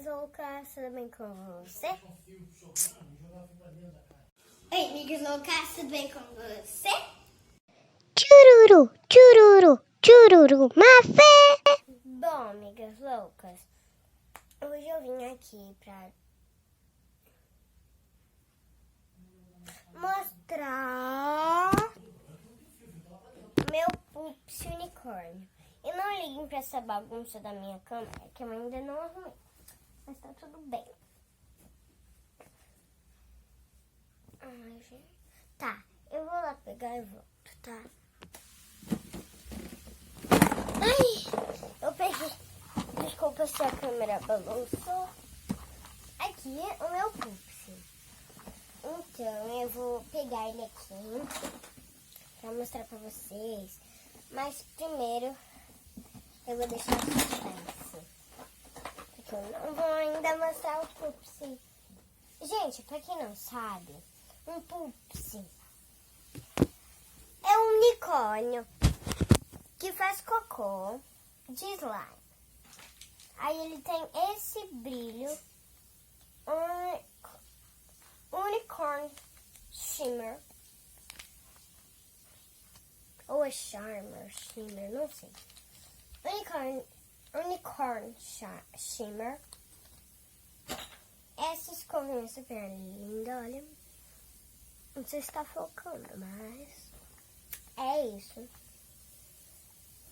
amigas loucas, tudo bem com você? Oi, amigas loucas, tudo bem com você? Chururu, chururu, chururu, mafé! Bom, amigas loucas, hoje eu vim aqui pra mostrar meu Pups unicórnio. E não liguem pra essa bagunça da minha câmera, que eu ainda não arrumei. Mas tá tudo bem. Ai, gente. Tá, eu vou lá pegar e volto, tá? Ai, eu peguei. Desculpa se a câmera balançou. Aqui é o meu Pups. Então, eu vou pegar ele aqui pra mostrar pra vocês. Mas primeiro, eu vou deixar o suspense. Porque eu não vou ainda mostrar o Pups. Gente, pra quem não sabe, um Pups é um unicórnio que faz cocô de slime. Aí ele tem esse brilho, unicorn shimmer. Ou é charmer, shimmer, não sei. Unicorn shimmer. Essa escovinha super linda, olha. Não sei se tá focando, mas é isso.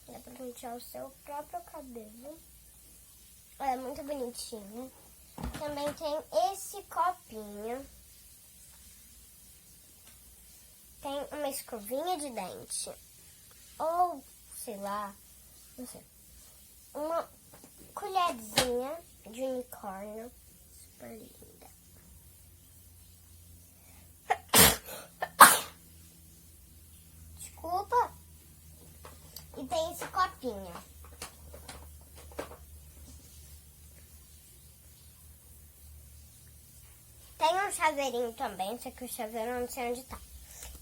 Dá pra pentear o seu próprio cabelo. É muito bonitinho. Também tem esse copinho. Tem uma escovinha de dente. Ou, sei lá, não sei. Uma colherzinha de unicórnio. Super linda. Desculpa. E tem esse copinho. Tem um chaveirinho também, só que o chaveiro eu não sei onde tá.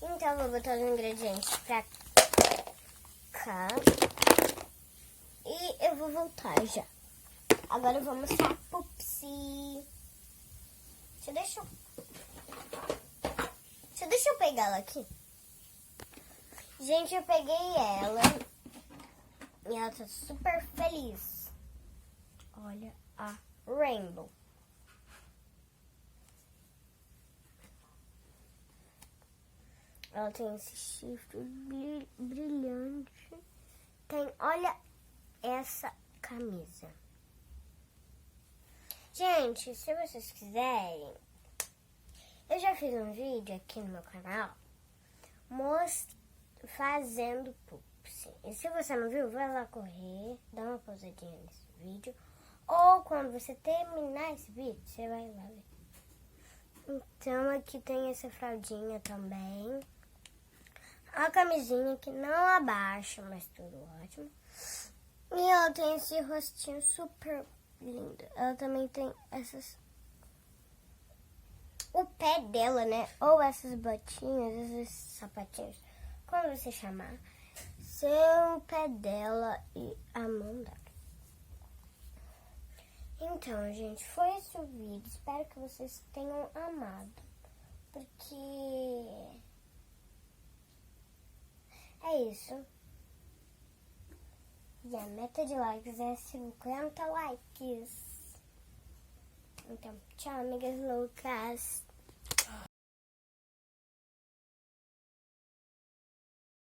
Então eu vou botar os ingredientes pra cá. E eu vou voltar já. Agora eu vou mostrar a Pupsi. Deixa eu pegar ela aqui. Gente, eu peguei ela. E ela tá super feliz. Olha a Rainbow. Ela tem esse chifre brilhante. Tem, olha essa camisa. Gente, se vocês quiserem, eu já fiz um vídeo aqui no meu canal fazendo Pups. E se você não viu, vai lá correr, dá uma pausadinha nesse vídeo. Ou quando você terminar esse vídeo, você vai lá ver. Então aqui tem essa fraldinha também. A camisinha que não abaixa, mas tudo ótimo. E ela tem esse rostinho super lindo. Ela também tem essas... O pé dela, né? Ou essas botinhas, esses sapatinhos, como você chamar, são o pé dela e a mão dela. Então, gente, foi esse o vídeo. Espero que vocês tenham amado. Porque... é isso. E a meta de likes é 50 likes. Então, tchau, amigas loucas.